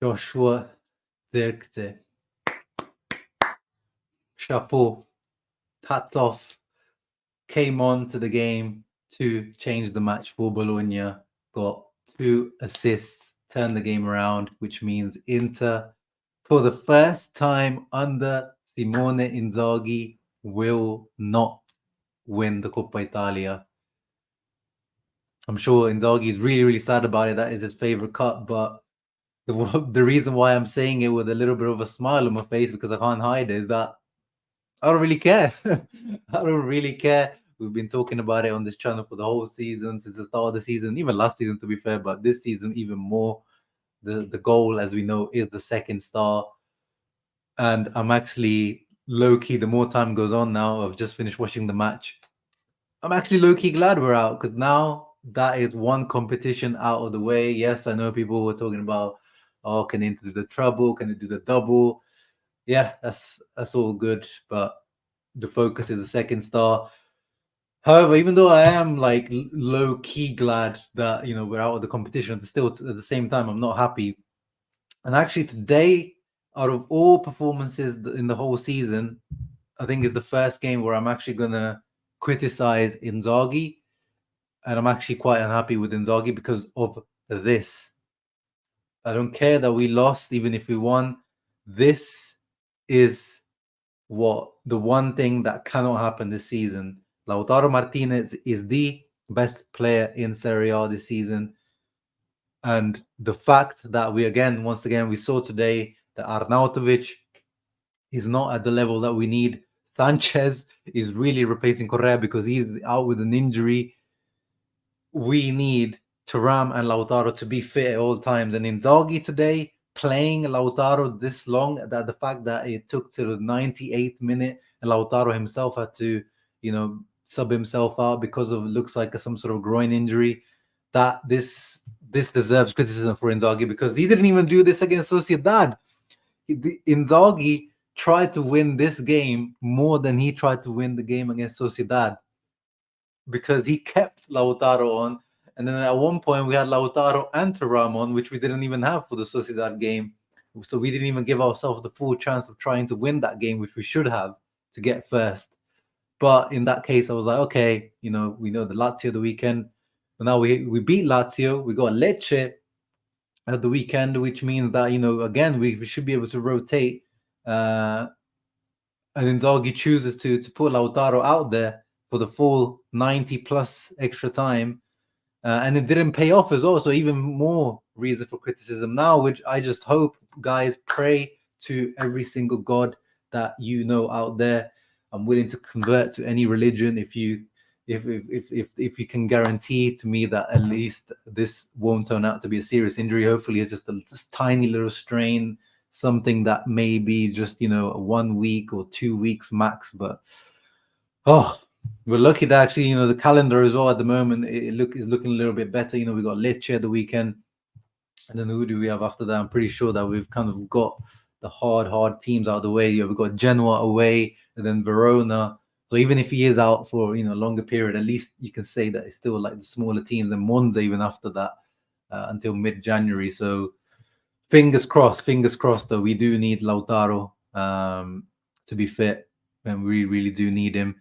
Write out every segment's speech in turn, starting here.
Joshua Zirkzee. Chapeau. Hats off. Came on to the game to change the match for Bologna. Got 2 assists, turned the game around, which means Inter, for the first time under Simone Inzaghi, will not win the Coppa Italia. I'm sure Inzaghi is really, really sad about it. That is his favorite cup. But the reason why I'm saying it with a little bit of a smile on my face, because I can't hide it, is that I don't really care. I don't really care. We've been talking about it on this channel for the whole season, since the start of the season, even last season, to be fair, but this season even more. The goal, as we know, is the second star. And I'm actually low-key, the more time goes on now, I've just finished watching the match, I'm actually low-key glad we're out, because now that is one competition out of the way. Yes, I know people were talking about, oh, can Inter do the treble? Can they do the double? Yeah, that's all good, but the focus is the second star. However, even though I am like low-key glad that, you know, we're out of the competition, still at the same time, I'm not happy. And actually today, out of all performances in the whole season, I think it's the first game where I'm actually going to criticize Inzaghi. And I'm actually quite unhappy with Inzaghi because of this. I don't care that we lost, even if we won. This is what the one thing that cannot happen this season. Lautaro Martinez is the best player in Serie A this season. And the fact that once again, we saw today that Arnautovic is not at the level that we need. Sanchez is really replacing Correa because he's out with an injury. We need Thuram and Lautaro to be fit at all times. And Inzaghi today, playing Lautaro this long, that the fact that it took to the 98th minute and Lautaro himself had to, you know, sub himself out because of, looks like some sort of groin injury, that this deserves criticism for Inzaghi, because he didn't even do this against Sociedad. Inzaghi tried to win this game more than he tried to win the game against Sociedad, because he kept Lautaro on. And then at one point we had Lautaro and Thuram on, which we didn't even have for the Sociedad game. So we didn't even give ourselves the full chance of trying to win that game, which we should have to get first. But in that case, I was like, okay, you know, we know the Lazio the weekend. But now we beat Lazio. We got Lecce at the weekend, which means that, you know, again, we should be able to rotate. And Inzaghi chooses to put Lautaro out there for the full 90 plus extra time. And it didn't pay off as well. So even more reason for criticism now, which I just hope, guys, pray to every single God that you know out there. I'm willing to convert to any religion if you can guarantee to me that at least this won't turn out to be a serious injury. Hopefully it's just a tiny little strain, something that may be just, you know, 1 week or 2 weeks max. But we're lucky that actually, you know, the calendar as well at the moment is looking a little bit better. You know, we got Lecce at the weekend, and then who do we have after that? I'm pretty sure that we've kind of got the hard teams out of the way. We've got Genoa away, and then Verona. So even if he is out for, you know, a longer period, at least you can say that it's still like the smaller teams, and Monza even after that until mid-January. So fingers crossed. Though we do need Lautaro to be fit, and we really do need him.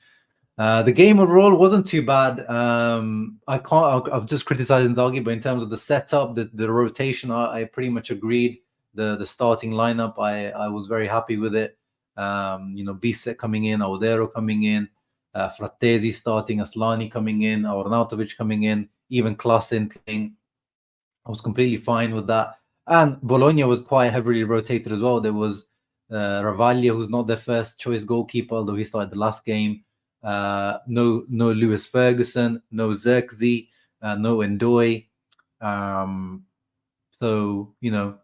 The game overall wasn't too bad. I've just criticized Inzaghi, but in terms of the setup, the rotation, I pretty much agreed. The starting lineup, I was very happy with it. You know, Bisset coming in, Audero coming in, Frattesi starting, Aslani coming in, Arnautovic coming in, even Klassen playing. I was completely fine with that. And Bologna was quite heavily rotated as well. There was Ravaglia, who's not their first choice goalkeeper, although he started the last game. No Lewis Ferguson, no Zirkzee, no Ndoye. So, you know,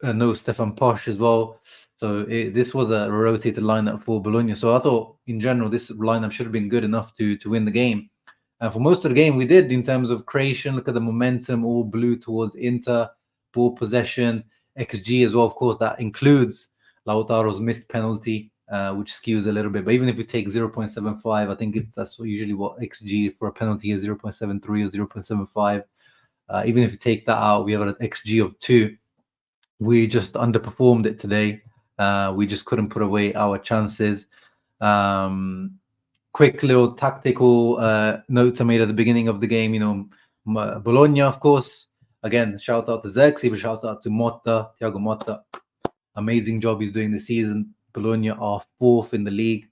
no Stefan Posch as well. So this was a rotated lineup for Bologna. So I thought, in general, this lineup should have been good enough to win the game. And for most of the game, we did in terms of creation. Look at the momentum, all blew towards Inter, ball possession, XG as well. Of course, that includes Lautaro's missed penalty, which skews a little bit. But even if we take 0.75, I think that's usually what XG for a penalty is, 0.73 or 0.75. Even if you take that out, we have an XG of 2. We just underperformed it today. We just couldn't put away our chances. Quick little tactical notes I made at the beginning of the game. Bologna, of course. Again, shout out to Zirkzee, but shout out to Motta, Thiago Motta. Amazing job he's doing this season. Bologna are 4th in the league.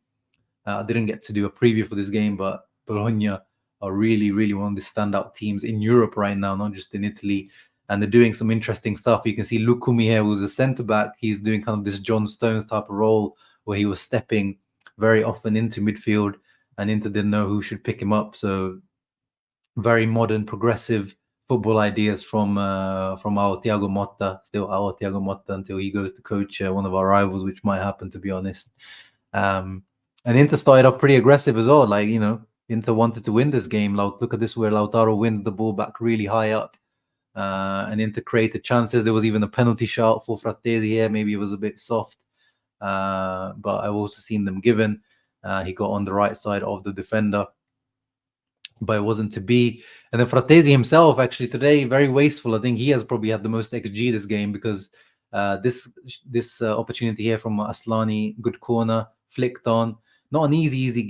I didn't get to do a preview for this game, but Bologna are really, really one of the standout teams in Europe right now, not just in Italy. And they're doing some interesting stuff. You can see Lukumi here, who's a centre back. He's doing kind of this John Stones type of role where he was stepping very often into midfield, and Inter didn't know who should pick him up. So very modern, progressive football ideas from our Thiago Motta, still our Thiago Motta until he goes to coach one of our rivals, which might happen, to be honest. And Inter started off pretty aggressive as well. Like, Inter wanted to win this game. Look at this, where Lautaro wins the ball back really high up. And Inter created chances. There was even a penalty shot for Frattesi here. Maybe it was a bit soft. But I've also seen them given. He got on the right side of the defender, but it wasn't to be. And then Frattesi himself, actually, today, very wasteful. I think he has probably had the most XG this game, because this opportunity here from Aslani, good corner, flicked on. Not an easy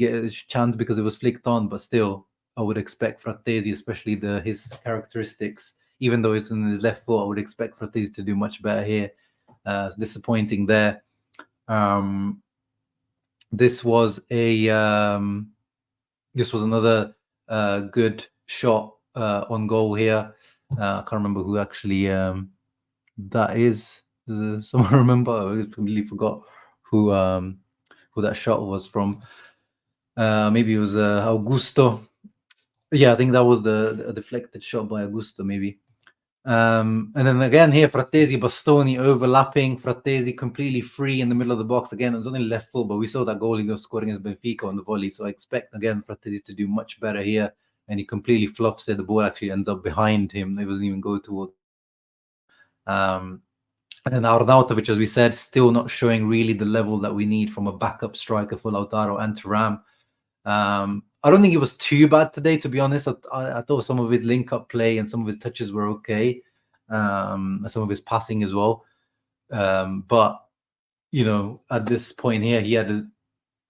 chance because it was flicked on, but still, I would expect Frattesi, especially his characteristics, even though it's in his left foot, I would expect Frattesi to do much better here. Disappointing there. This was another good shot on goal here. I can't remember who actually that is. Does someone remember? I completely forgot who that shot was from. Maybe it was Augusto. Yeah, I think that was the deflected shot by Augusto, maybe. And then again here, Frattesi, Bastoni overlapping. Frattesi completely free in the middle of the box. Again, it was only left foot, but we saw that goal he was scoring against Benfica on the volley. So I expect, again, Frattesi to do much better here. And he completely flops it. The ball actually ends up behind him. It doesn't even go towards. And then Arnautovic, as we said, still not showing really the level that we need from a backup striker for Lautaro and Thuram. I don't think it was too bad today, to be honest. I thought some of his link-up play and some of his touches were okay. Some of his passing as well. But, at this point here, he had a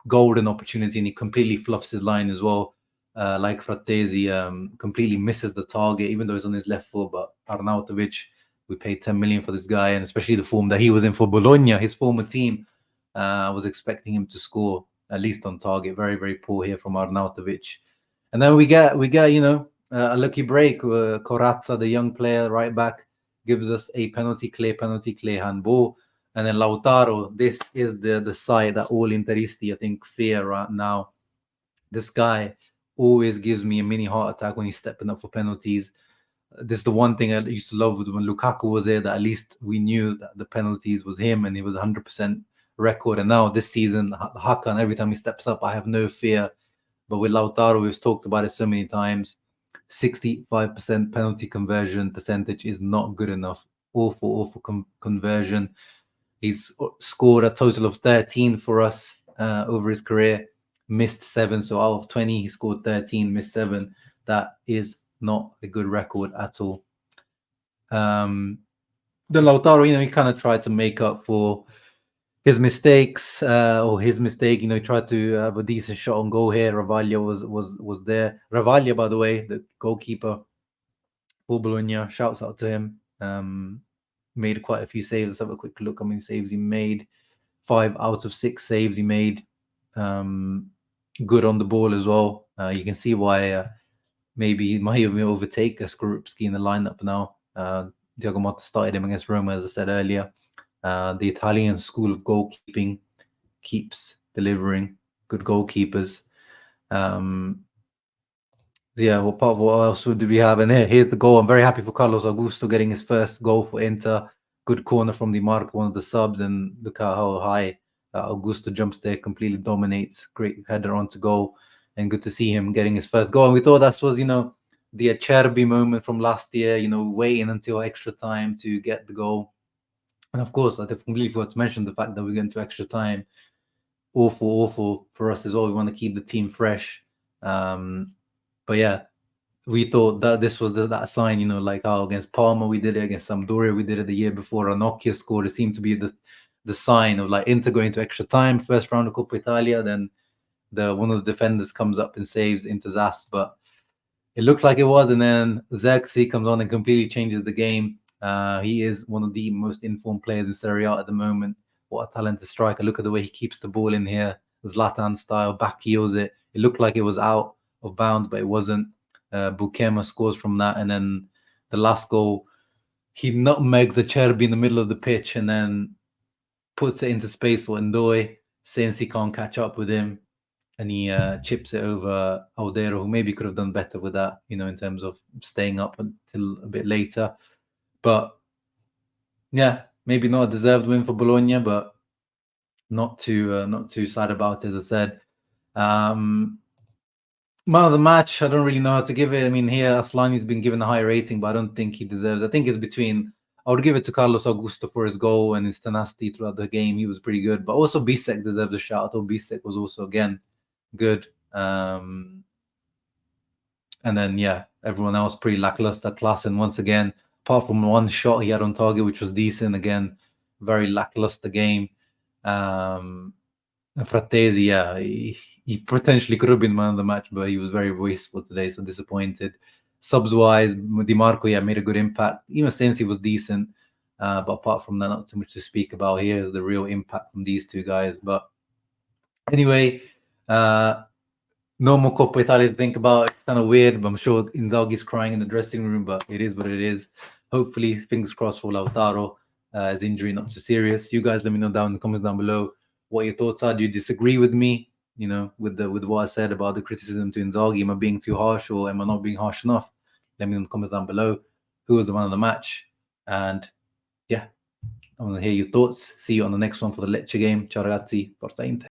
golden opportunity and he completely fluffs his line as well. Like Frattesi, completely misses the target, even though it's on his left foot. But Arnautovic, we paid 10 million for this guy, and especially the form that he was in for Bologna, his former team, was expecting him to score at least on target. Very, very poor here from Arnautovic. And then we get a lucky break. Corazza, the young player, right back, gives us a penalty clear handball. And then Lautaro, this is the side that all Interisti, I think, fear right now. This guy always gives me a mini heart attack when he's stepping up for penalties. This is the one thing I used to love when Lukaku was there, that at least we knew that the penalties was him and he was 100% record. And now this season, Hakan, every time he steps up, I have no fear. But with Lautaro, we've talked about it so many times. 65% penalty conversion percentage is not good enough. Awful conversion. He's scored a total of 13 for us over his career, missed 7. So out of 20, he scored 13, missed 7. That is not a good record at all. The Lautaro, he kind of tried to make up for his mistakes, or his mistake. He tried to have a decent shot on goal here. Ravaglia was there. Ravaglia, by the way, the goalkeeper for Bologna, shouts out to him. Made quite a few saves. Let's have a quick look how many saves he made. 5 out of 6 saves he made. Good on the ball as well. You can see why maybe he might even overtake Skorupski in the lineup now. Thiago Motta started him against Roma, as I said earlier. The Italian school of goalkeeping keeps delivering. Good goalkeepers. What else do we have? And here's the goal. I'm very happy for Carlos Augusto getting his first goal for Inter. Good corner from Di Marco, one of the subs, and look at how high Augusto jumps there, completely dominates. Great header onto goal, and good to see him getting his first goal. And we thought that was, the Acerbi moment from last year, waiting until extra time to get the goal. And of course, I completely forgot to mention the fact that we're going to extra time. Awful for us as well. We want to keep the team fresh. But yeah, we thought that this was that sign, like how against Parma we did it, against Sampdoria we did it the year before. Ranocchia scored. It seemed to be the sign of like Inter going to extra time, first round of Coppa Italia. Then one of the defenders comes up and saves Inter's ass, but it looked like it was. And then Zirkzee comes on and completely changes the game. He is one of the most informed players in Serie A at the moment. What a talented striker. Look at the way he keeps the ball in here. Zlatan style, back heels it. It looked like it was out of bounds, but it wasn't. Bukema scores from that. And then the last goal, he nutmegs Acerbi in the middle of the pitch and then puts it into space for Ndoye, since he can't catch up with him. And he chips it over Aldero, who maybe could have done better with that, in terms of staying up until a bit later. But yeah, maybe not a deserved win for Bologna, but not too sad about it, as I said. Man of the match, I don't really know how to give it. I mean, here Aslani's been given a high rating, but I don't think he deserves. I think it's between. I would give it to Carlos Augusto for his goal and his tenacity throughout the game. He was pretty good, but also Bisek deserves a shout. Or Bisek was also again good. And then everyone else pretty lackluster. Klassen once again, apart from one shot he had on target, which was decent. Again, very lackluster game. Frattesi, he potentially could have been man of the match, but he was very wasteful today, so disappointed. Subs wise, Di Marco made a good impact. Even since he was decent, but apart from that, not too much to speak about. Here's the real impact from these two guys. But anyway, no more Coppa Italia to think about. It's kind of weird, but I'm sure Inzaghi's crying in the dressing room, but it is what it is. Hopefully, fingers crossed for Lautaro. His injury not too serious. You guys let me know down in the comments down below what your thoughts are. Do you disagree with me, with what I said about the criticism to Inzaghi? Am I being too harsh, or am I not being harsh enough? Let me know in the comments down below. Who was the man of the match? And I want to hear your thoughts. See you on the next one for the Lecce game. Ciao ragazzi, forza Inter.